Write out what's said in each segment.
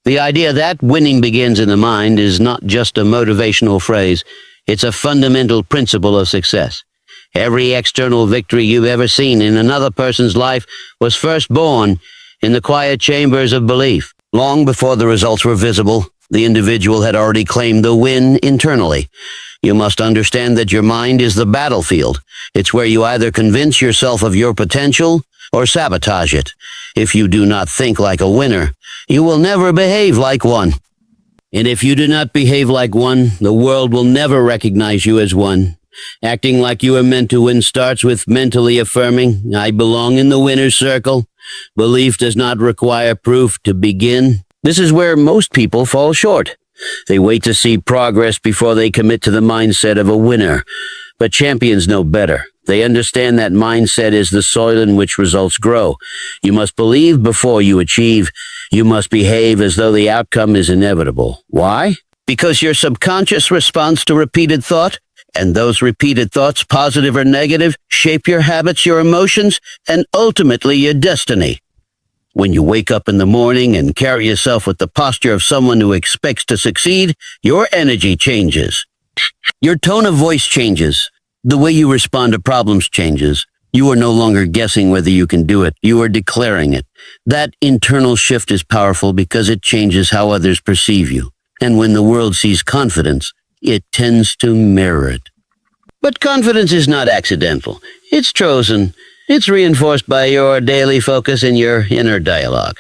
The idea that winning begins in the mind is not just a motivational phrase. It's a fundamental principle of success. Every external victory you've ever seen in another person's life was first born in the quiet chambers of belief. Long before the results were visible, the individual had already claimed the win internally. You must understand that your mind is the battlefield. It's where you either convince yourself of your potential or sabotage it. If you do not think like a winner, you will never behave like one. And if you do not behave like one, the world will never recognize you as one. Acting like you are meant to win starts with mentally affirming, "I belong in the winner's circle." Belief does not require proof to begin. This is where most people fall short. They wait to see progress before they commit to the mindset of a winner. But champions know better. They understand that mindset is the soil in which results grow. You must believe before you achieve. You must behave as though the outcome is inevitable. Why? Because your subconscious responds to repeated thought, and those repeated thoughts, positive or negative, shape your habits, your emotions, and ultimately your destiny. When you wake up in the morning and carry yourself with the posture of someone who expects to succeed, your energy changes. Your tone of voice changes. The way you respond to problems changes. You are no longer guessing whether you can do it. You are declaring it. That internal shift is powerful because it changes how others perceive you. And when the world sees confidence, it tends to mirror it. But confidence is not accidental. It's chosen. It's reinforced by your daily focus and your inner dialogue.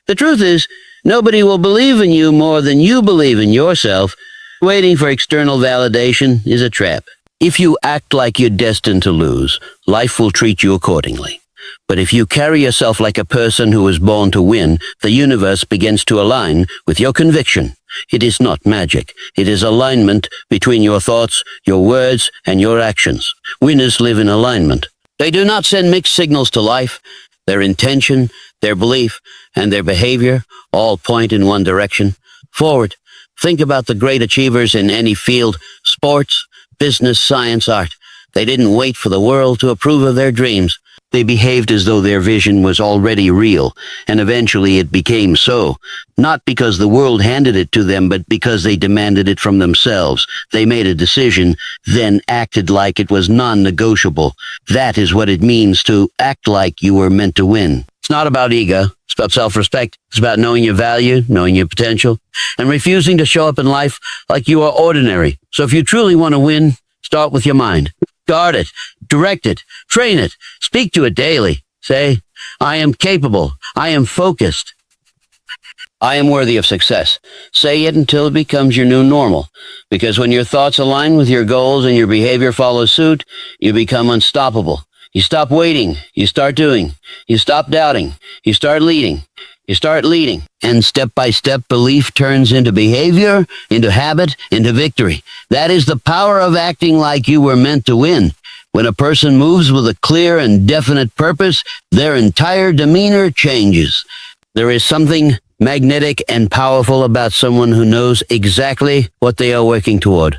The truth is, nobody will believe in you more than you believe in yourself. Waiting for external validation is a trap. If you act like you're destined to lose, life will treat you accordingly. But if you carry yourself like a person who was born to win, the universe begins to align with your conviction. It is not magic. It is alignment between your thoughts, your words, and your actions. Winners live in alignment. They do not send mixed signals to life. Their intention, their belief, and their behavior all point in one direction, forward. Think about the great achievers in any field, sports, business, science, art. They didn't wait for the world to approve of their dreams. They behaved as though their vision was already real, and eventually it became so. Not because the world handed it to them, but because they demanded it from themselves. They made a decision, then acted like it was non-negotiable. That is what it means to act like you were meant to win. It's not about ego. It's about self-respect. It's about knowing your value, knowing your potential, and refusing to show up in life like you are ordinary. So if you truly want to win, start with your mind. Guard it, direct it, train it, speak to it daily. Say, "I am capable, I am focused, I am worthy of success." Say it until it becomes your new normal. Because when your thoughts align with your goals and your behavior follows suit, you become unstoppable. You stop waiting, you start doing. You stop doubting, you start leading. You start leading, and step by step, belief turns into behavior, into habit, into victory. That is the power of acting like you were meant to win. When a person moves with a clear and definite purpose, their entire demeanor changes. There is something magnetic and powerful about someone who knows exactly what they are working toward.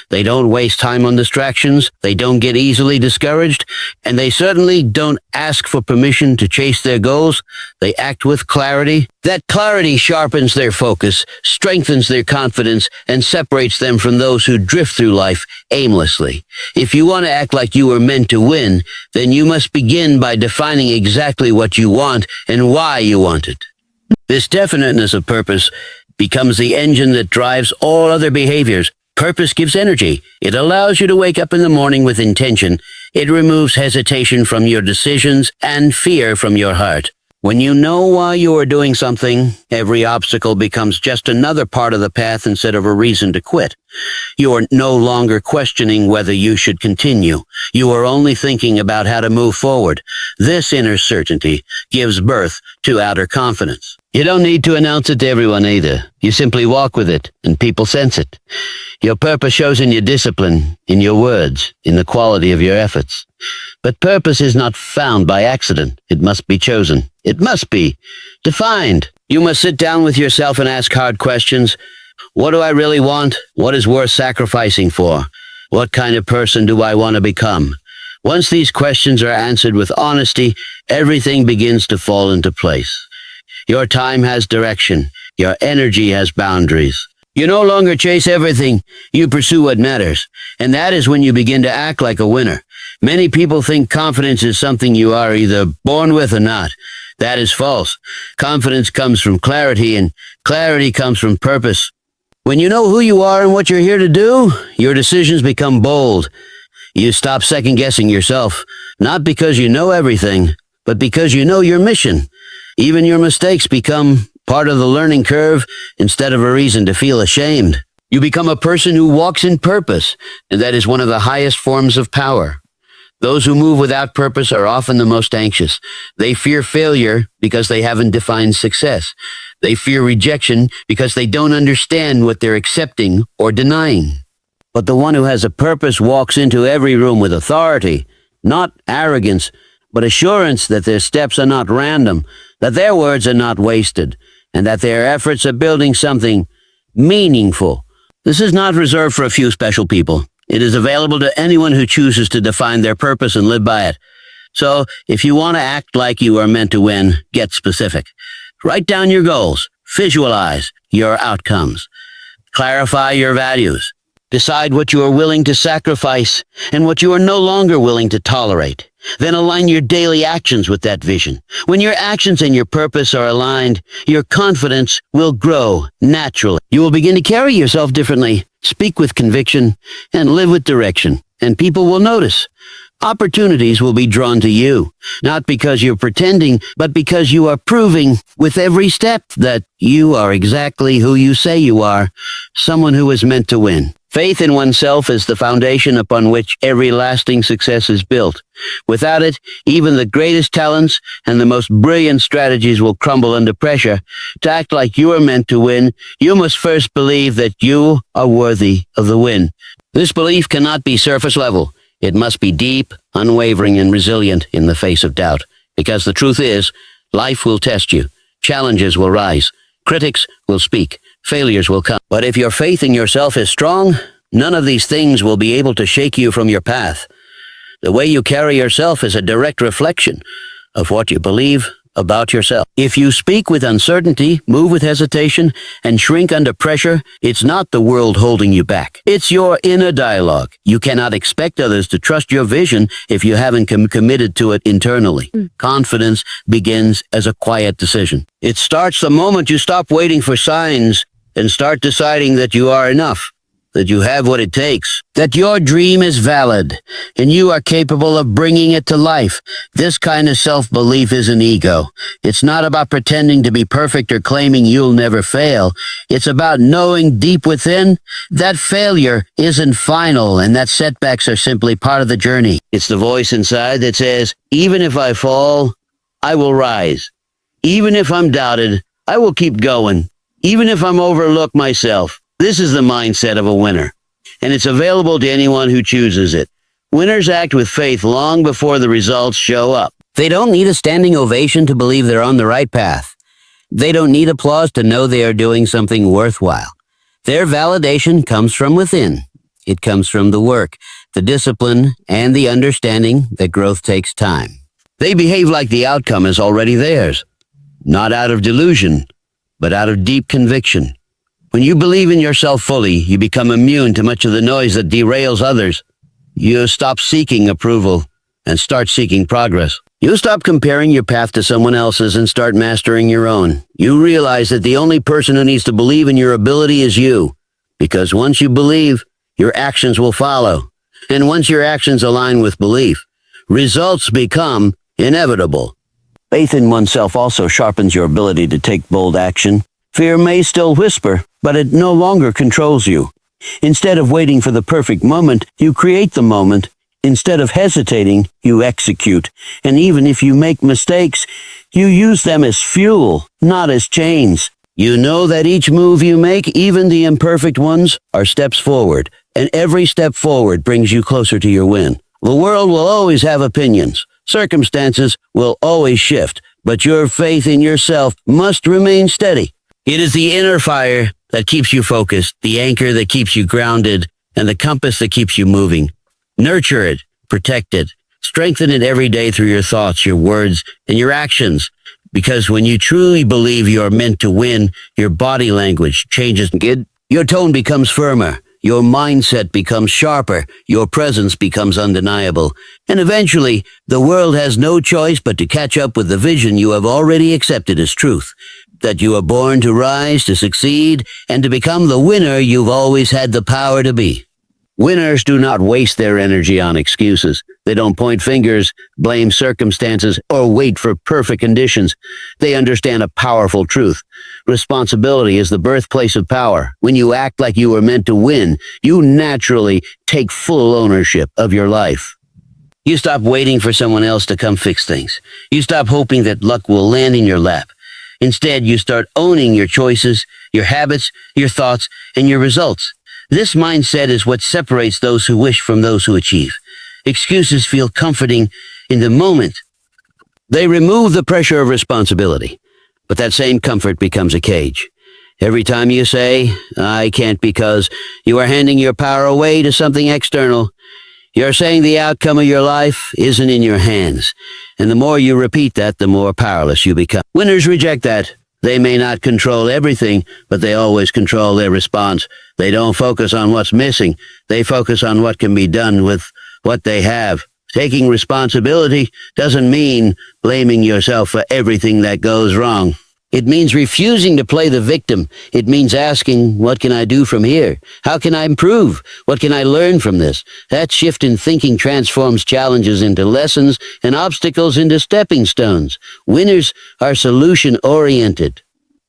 They don't waste time on distractions, they don't get easily discouraged, and they certainly don't ask for permission to chase their goals. They act with clarity. That clarity sharpens their focus, strengthens their confidence, and separates them from those who drift through life aimlessly. If you want to act like you were meant to win, then you must begin by defining exactly what you want and why you want it. This definiteness of purpose becomes the engine that drives all other behaviors. Purpose gives energy. It allows you to wake up in the morning with intention. It removes hesitation from your decisions and fear from your heart. When you know why you are doing something, every obstacle becomes just another part of the path instead of a reason to quit. You are no longer questioning whether you should continue. You are only thinking about how to move forward. This inner certainty gives birth to outer confidence. You don't need to announce it to everyone either. You simply walk with it, and people sense it. Your purpose shows in your discipline, in your words, in the quality of your efforts. But purpose is not found by accident. It must be chosen. It must be defined. You must sit down with yourself and ask hard questions. What do I really want? What is worth sacrificing for? What kind of person do I want to become? Once these questions are answered with honesty, everything begins to fall into place. Your time has direction. Your energy has boundaries. You no longer chase everything, you pursue what matters. And that is when you begin to act like a winner. Many people think confidence is something you are either born with or not. That is false. Confidence comes from clarity, and clarity comes from purpose. When you know who you are and what you're here to do, your decisions become bold. You stop second-guessing yourself, not because you know everything, but because you know your mission. Even your mistakes become part of the learning curve instead of a reason to feel ashamed. You become a person who walks in purpose, and that is one of the highest forms of power. Those who move without purpose are often the most anxious. They fear failure because they haven't defined success. They fear rejection because they don't understand what they're accepting or denying. But the one who has a purpose walks into every room with authority, not arrogance, but assurance that their steps are not random, that their words are not wasted, and that their efforts are building something meaningful. This is not reserved for a few special people. It is available to anyone who chooses to define their purpose and live by it. So, if you want to act like you are meant to win, get specific. Write down your goals. Visualize your outcomes. Clarify your values. Decide what you are willing to sacrifice and what you are no longer willing to tolerate. Then align your daily actions with that vision. When your actions and your purpose are aligned, your confidence will grow naturally. You will begin to carry yourself differently, speak with conviction, and live with direction. And people will notice. Opportunities will be drawn to you, not because you're pretending, but because you are proving with every step that you are exactly who you say you are, someone who is meant to win. Faith in oneself is the foundation upon which every lasting success is built. Without it, even the greatest talents and the most brilliant strategies will crumble under pressure. To act like you are meant to win, you must first believe that you are worthy of the win. This belief cannot be surface level. It must be deep, unwavering, and resilient in the face of doubt. Because the truth is, life will test you. Challenges will rise. Critics will speak. Failures will come. But if your faith in yourself is strong, none of these things will be able to shake you from your path. The way you carry yourself is a direct reflection of what you believe about yourself. If you speak with uncertainty, move with hesitation, and shrink under pressure, it's not the world holding you back. It's your inner dialogue. You cannot expect others to trust your vision if you haven't committed to it internally. Confidence begins as a quiet decision. It starts the moment you stop waiting for signs and start deciding that you are enough, that you have what it takes, that your dream is valid, and you are capable of bringing it to life. This kind of self-belief is an ego. It's not about pretending to be perfect or claiming you'll never fail. It's about knowing deep within that failure isn't final and that setbacks are simply part of the journey. It's the voice inside that says, even if I fall, I will rise. Even if I'm doubted, I will keep going. Even if I'm overlooked myself. This is the mindset of a winner, and it's available to anyone who chooses it. Winners act with faith long before the results show up. They don't need a standing ovation to believe they're on the right path. They don't need applause to know they are doing something worthwhile. Their validation comes from within. It comes from the work, the discipline, and the understanding that growth takes time. They behave like the outcome is already theirs, not out of delusion, but out of deep conviction. When you believe in yourself fully, you become immune to much of the noise that derails others. You stop seeking approval and start seeking progress. You stop comparing your path to someone else's and start mastering your own. You realize that the only person who needs to believe in your ability is you. Because once you believe, your actions will follow. And once your actions align with belief, results become inevitable. Faith in oneself also sharpens your ability to take bold action. Fear may still whisper, but it no longer controls you. Instead of waiting for the perfect moment, you create the moment. Instead of hesitating, you execute. And even if you make mistakes, you use them as fuel, not as chains. You know that each move you make, even the imperfect ones, are steps forward. And every step forward brings you closer to your win. The world will always have opinions. Circumstances will always shift. But your faith in yourself must remain steady. It is the inner fire that keeps you focused, the anchor that keeps you grounded, and the compass that keeps you moving. Nurture it, protect it, strengthen it every day through your thoughts, your words, and your actions. Because when you truly believe you're meant to win, your body language changes, kid. Your tone becomes firmer. Your mindset becomes sharper. Your presence becomes undeniable. And eventually, the world has no choice but to catch up with the vision you have already accepted as truth. That you are born to rise, to succeed, and to become the winner you've always had the power to be. Winners do not waste their energy on excuses. They don't point fingers, blame circumstances, or wait for perfect conditions. They understand a powerful truth. Responsibility is the birthplace of power. When you act like you were meant to win, you naturally take full ownership of your life. You stop waiting for someone else to come fix things. You stop hoping that luck will land in your lap. Instead, you start owning your choices, your habits, your thoughts, and your results. This mindset is what separates those who wish from those who achieve. Excuses feel comforting in the moment. They remove the pressure of responsibility, but that same comfort becomes a cage. Every time you say, "I can't because," you are handing your power away to something external. You're saying the outcome of your life isn't in your hands. And the more you repeat that, the more powerless you become. Winners reject that. They may not control everything, but they always control their response. They don't focus on what's missing. They focus on what can be done with what they have. Taking responsibility doesn't mean blaming yourself for everything that goes wrong. It means refusing to play the victim. It means asking, what can I do from here? How can I improve? What can I learn from this? That shift in thinking transforms challenges into lessons and obstacles into stepping stones. Winners are solution-oriented.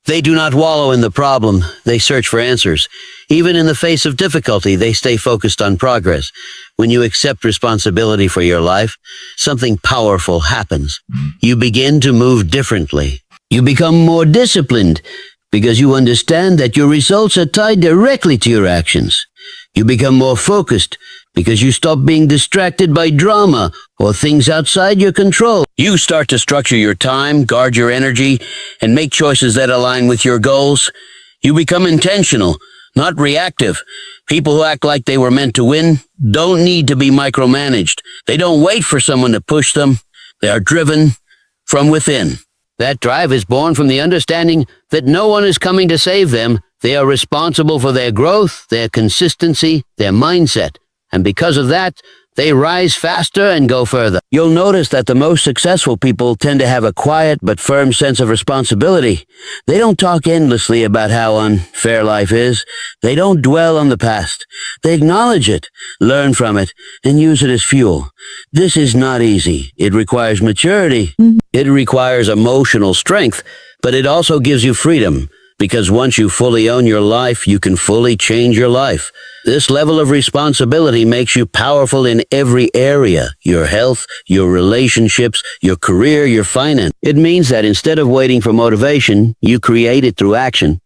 They do not wallow in the problem. They search for answers. Even in the face of difficulty, they stay focused on progress. When you accept responsibility for your life, something powerful happens. You begin to move differently. You become more disciplined because you understand that your results are tied directly to your actions. You become more focused because you stop being distracted by drama or things outside your control. You start to structure your time, guard your energy, and make choices that align with your goals. You become intentional, not reactive. People who act like they were meant to win don't need to be micromanaged. They don't wait for someone to push them. They are driven from within. That drive is born from the understanding that no one is coming to save them. They are responsible for their growth, their consistency, their mindset. And because of that, they rise faster and go further. You'll notice that the most successful people tend to have a quiet but firm sense of responsibility. They don't talk endlessly about how unfair life is. They don't dwell on the past. They acknowledge it, learn from it, and use it as fuel. This is not easy. It requires maturity. It requires emotional strength, but it also gives you freedom. Because once you fully own your life, you can fully change your life. This level of responsibility makes you powerful in every area: your health, your relationships, your career, your finance. It means that instead of waiting for motivation, you create it through action.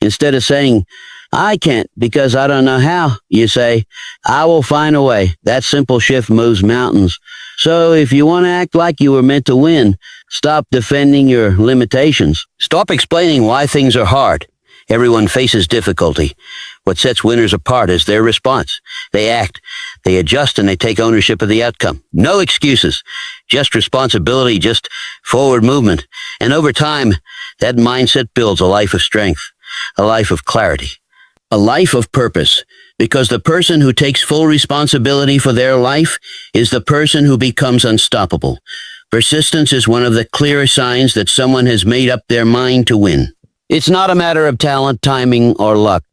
Instead of saying, "I can't because I don't know how," you say, "I will find a way." That simple shift moves mountains. So if you want to act like you were meant to win, stop defending your limitations. Stop explaining why things are hard. Everyone faces difficulty. What sets winners apart is their response. They act, they adjust, and they take ownership of the outcome. No excuses, just responsibility, just forward movement. And over time, that mindset builds a life of strength, a life of clarity, a life of purpose. Because the person who takes full responsibility for their life is the person who becomes unstoppable. Persistence is one of the clearest signs that someone has made up their mind to win. It's not a matter of talent, timing, or luck.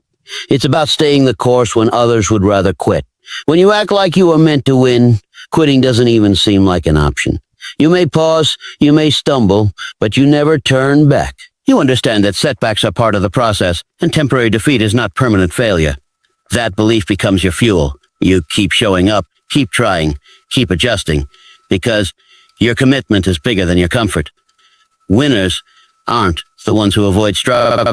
It's about staying the course when others would rather quit. When you act like you were meant to win, quitting doesn't even seem like an option. You may pause, you may stumble, but you never turn back. You understand that setbacks are part of the process, and temporary defeat is not permanent failure. That belief becomes your fuel. You keep showing up, keep trying, keep adjusting, because your commitment is bigger than your comfort. Winners aren't the ones who avoid struggle.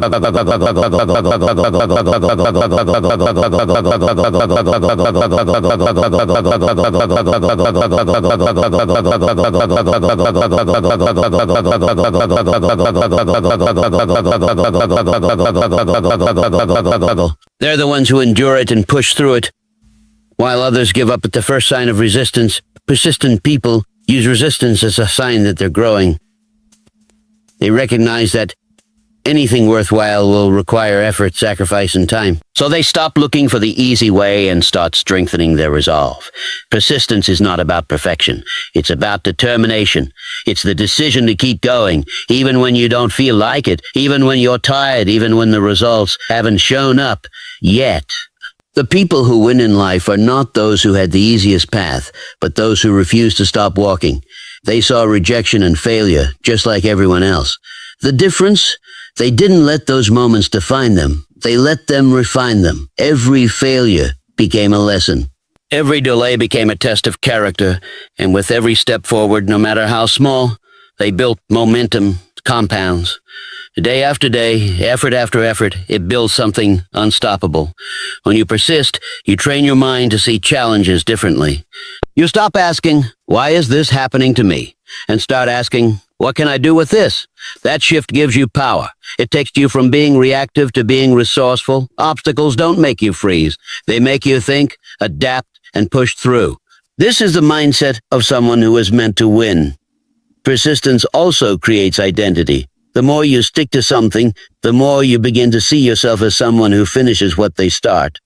They're the ones who endure it and push through it, while others give up at the first sign of resistance. Persistent people use resistance as a sign that they're growing. They recognize that anything worthwhile will require effort, sacrifice, and time. So they stop looking for the easy way and start strengthening their resolve. Persistence is not about perfection. It's about determination. It's the decision to keep going, even when you don't feel like it, even when you're tired, even when the results haven't shown up yet. The people who win in life are not those who had the easiest path, but those who refused to stop walking. They saw rejection and failure, just like everyone else. The difference? They didn't let those moments define them. They let them refine them. Every failure became a lesson. Every delay became a test of character, and with every step forward, no matter how small, they built momentum, compounds. Day after day, effort after effort, it builds something unstoppable. When you persist, you train your mind to see challenges differently. You stop asking, "Why is this happening to me?" and start asking, "What can I do with this?" That shift gives you power. It takes you from being reactive to being resourceful. Obstacles don't make you freeze. They make you think, adapt, and push through. This is the mindset of someone who is meant to win. Persistence also creates identity. The more you stick to something, the more you begin to see yourself as someone who finishes what they start.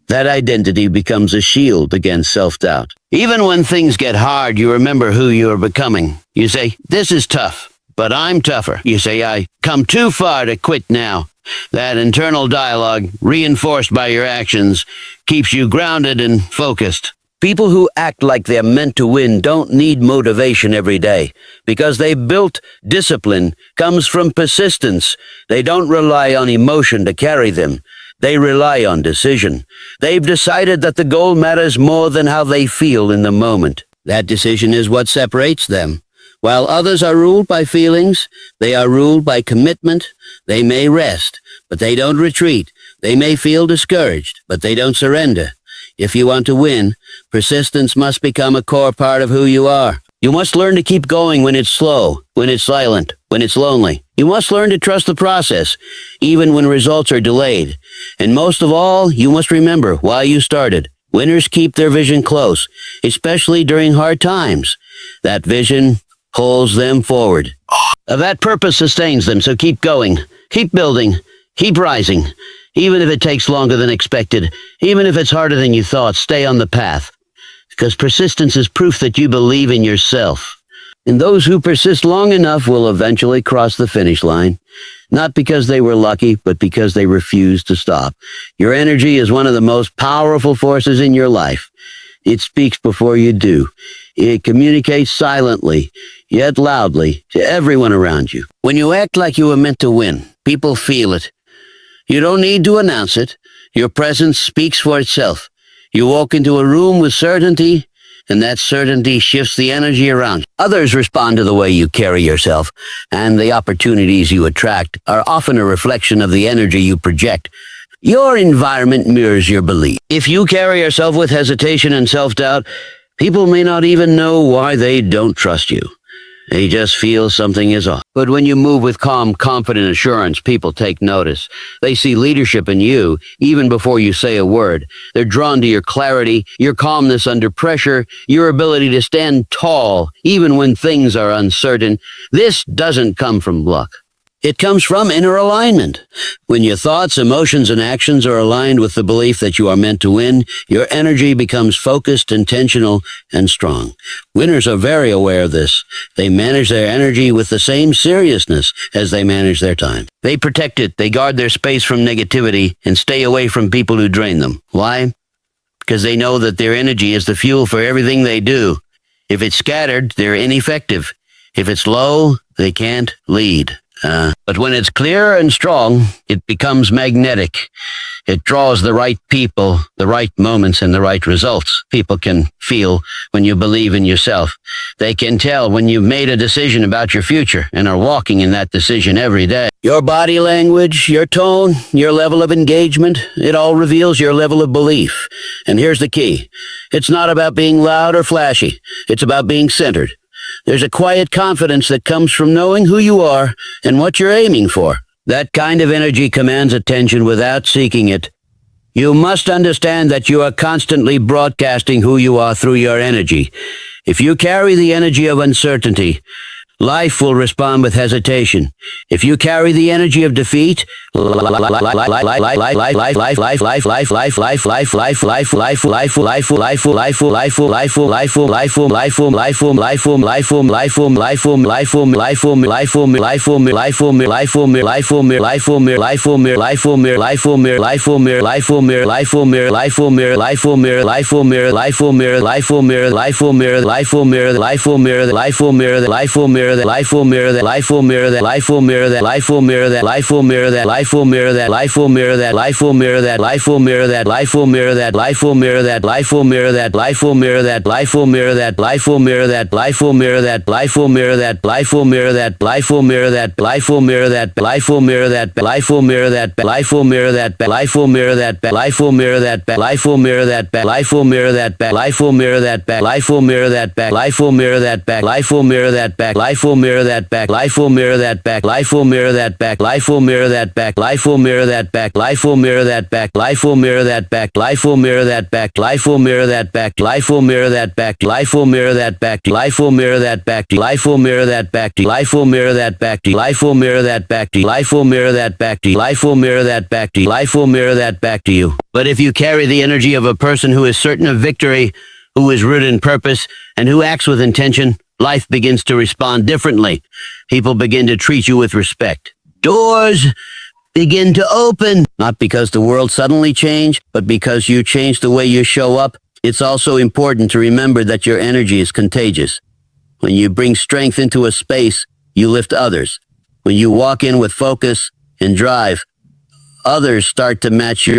That identity becomes a shield against self-doubt. Even when things get hard, you remember who you are becoming. You say, "This is tough, but I'm tougher." You say, "I come too far to quit now." That internal dialogue, reinforced by your actions, keeps you grounded and focused. People who act like they're meant to win don't need motivation every day, because they built discipline comes from persistence. They don't rely on emotion to carry them. They rely on decision. They've decided that the goal matters more than how they feel in the moment. That decision is what separates them. While others are ruled by feelings, they are ruled by commitment. They may rest, but they don't retreat. They may feel discouraged, but they don't surrender. If you want to win, persistence must become a core part of who you are. You must learn to keep going when it's slow, when it's silent, when it's lonely. You must learn to trust the process, even when results are delayed. And most of all, you must remember why you started. Winners keep their vision close, especially during hard times. That vision pulls them forward. That purpose sustains them, so keep going, keep building, keep rising. Even if it takes longer than expected, even if it's harder than you thought, stay on the path. Because persistence is proof that you believe in yourself. And those who persist long enough will eventually cross the finish line. Not because they were lucky, but because they refused to stop. Your energy is one of the most powerful forces in your life. It speaks before you do. It communicates silently, yet loudly, to everyone around you. When you act like you were meant to win, people feel it. You don't need to announce it. Your presence speaks for itself. You walk into a room with certainty, and that certainty shifts the energy around. Others respond to the way you carry yourself, and the opportunities you attract are often a reflection of the energy you project. Your environment mirrors your belief. If you carry yourself with hesitation and self-doubt, people may not even know why they don't trust you. They just feel something is off. But when you move with calm, confident assurance, people take notice. They see leadership in you, even before you say a word. They're drawn to your clarity, your calmness under pressure, your ability to stand tall, even when things are uncertain. This doesn't come from luck. It comes from inner alignment. When your thoughts, emotions, and actions are aligned with the belief that you are meant to win, your energy becomes focused, intentional, and strong. Winners are very aware of this. They manage their energy with the same seriousness as they manage their time. They protect it, they guard their space from negativity, and stay away from people who drain them. Why? Because they know that their energy is the fuel for everything they do. If it's scattered, they're ineffective. If it's low, they can't lead. But when it's clear and strong, it becomes magnetic. It draws the right people, the right moments, and the right results. People can feel when you believe in yourself. They can tell when you've made a decision about your future and are walking in that decision every day. Your body language, your tone, your level of engagement, it all reveals your level of belief. And here's the key. It's not about being loud or flashy. It's about being centered. There's a quiet confidence that comes from knowing who you are and what you're aiming for. That kind of energy commands attention without seeking it. You must understand that you are constantly broadcasting who you are through your energy. If you carry the energy of uncertainty, life will respond with hesitation. If you carry the energy of defeat, But if you carry the energy of a person who is certain of victory, who is rooted in purpose, and who acts with intention, life begins to respond differently. People begin to treat you with respect. Doors begin to open, not because the world suddenly changed, but because you change the way you show up. It's also important to remember that your energy is contagious. When you bring strength into a space, you lift others. When you walk in with focus and drive, others start to match your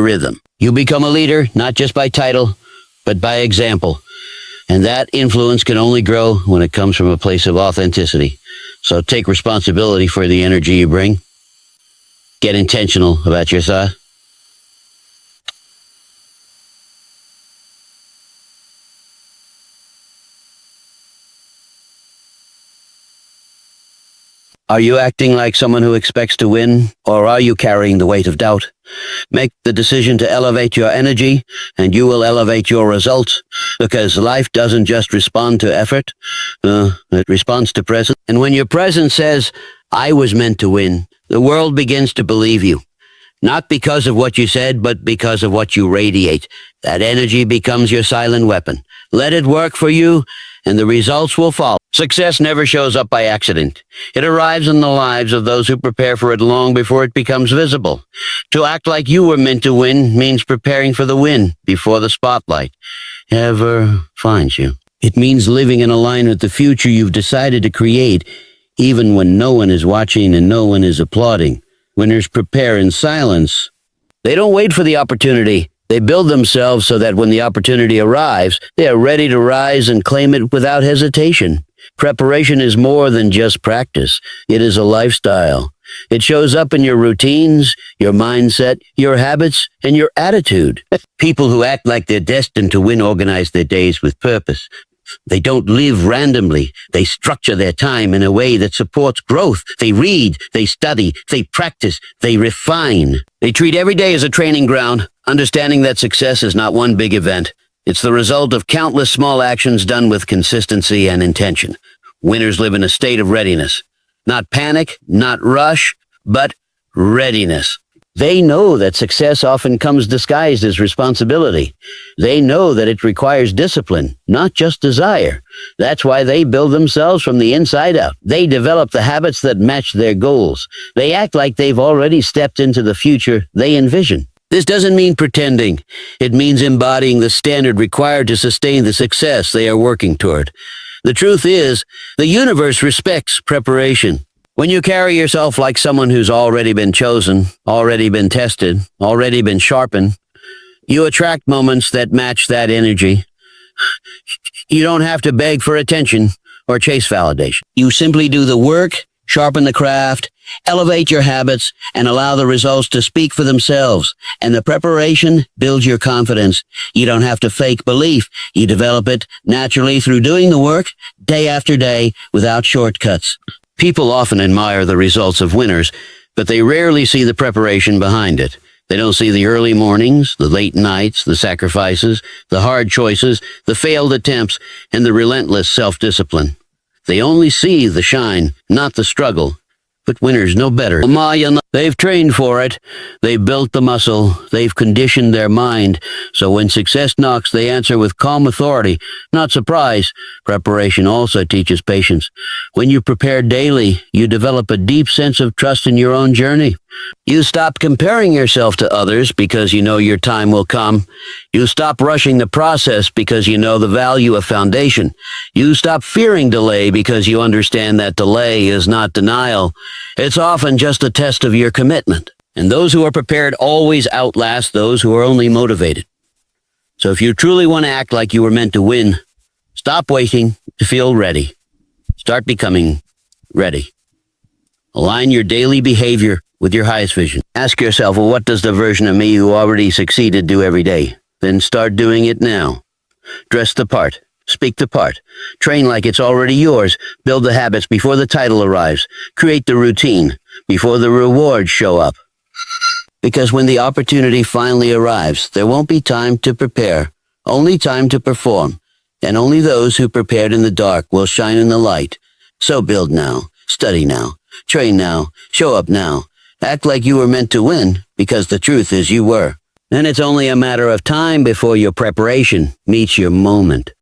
rhythm. You become a leader, not just by title, but by example. And that influence can only grow when it comes from a place of authenticity. So take responsibility for the energy you bring. Get intentional about your thought. Are you acting like someone who expects to win, or are you carrying the weight of doubt? Make the decision to elevate your energy, and you will elevate your results, because life doesn't just respond to effort, it responds to presence. And when your presence says, I was meant to win, the world begins to believe you. Not because of what you said, but because of what you radiate. That energy becomes your silent weapon. Let it work for you, and the results will follow. Success never shows up by accident. It arrives in the lives of those who prepare for it long before it becomes visible. To act like you were meant to win means preparing for the win before the spotlight ever finds you. It means living in alignment with the future you've decided to create, even when no one is watching and no one is applauding. Winners prepare in silence. They don't wait for the opportunity. They build themselves so that when the opportunity arrives, they are ready to rise and claim it without hesitation. Preparation is more than just practice. It is a lifestyle. It shows up in your routines, your mindset, your habits, and your attitude. People who act like they're destined to win organize their days with purpose. They don't live randomly. They structure their time in a way that supports growth. They read, they study, they practice, they refine. They treat every day as a training ground, understanding that success is not one big event. It's the result of countless small actions done with consistency and intention. Winners live in a state of readiness. Not panic, not rush, but readiness. They know that success often comes disguised as responsibility. They know that it requires discipline, not just desire. That's why they build themselves from the inside out. They develop the habits that match their goals. They act like they've already stepped into the future they envision. This doesn't mean pretending. It means embodying the standard required to sustain the success they are working toward. The truth is, the universe respects preparation. When you carry yourself like someone who's already been chosen, already been tested, already been sharpened, you attract moments that match that energy. You don't have to beg for attention or chase validation. You simply do the work, sharpen the craft, elevate your habits, and allow the results to speak for themselves. And the preparation builds your confidence. You don't have to fake belief. You develop it naturally through doing the work day after day without shortcuts. People often admire the results of winners, but they rarely see the preparation behind it. They don't see the early mornings, the late nights, the sacrifices, the hard choices, the failed attempts, and the relentless self-discipline. They only see the shine, not the struggle. But winners know better. They've trained for it. They've built the muscle. They've conditioned their mind. So when success knocks, they answer with calm authority, not surprise. Preparation also teaches patience. When you prepare daily, you develop a deep sense of trust in your own journey. You stop comparing yourself to others because you know your time will come. You stop rushing the process because you know the value of foundation. You stop fearing delay because you understand that delay is not denial. It's often just a test of your commitment. And those who are prepared always outlast those who are only motivated. So if you truly want to act like you were meant to win, stop waiting to feel ready. Start becoming ready. Align your daily behavior with your highest vision. Ask yourself, well, what does the version of me who already succeeded do every day? Then start doing it now. Dress the part. Speak the part. Train like it's already yours. Build the habits before the title arrives. Create the routine before the rewards show up. Because when the opportunity finally arrives, there won't be time to prepare, only time to perform. And only those who prepared in the dark will shine in the light. So build now, study now, train now, show up now. Act like you were meant to win, because the truth is you were. Then it's only a matter of time before your preparation meets your moment.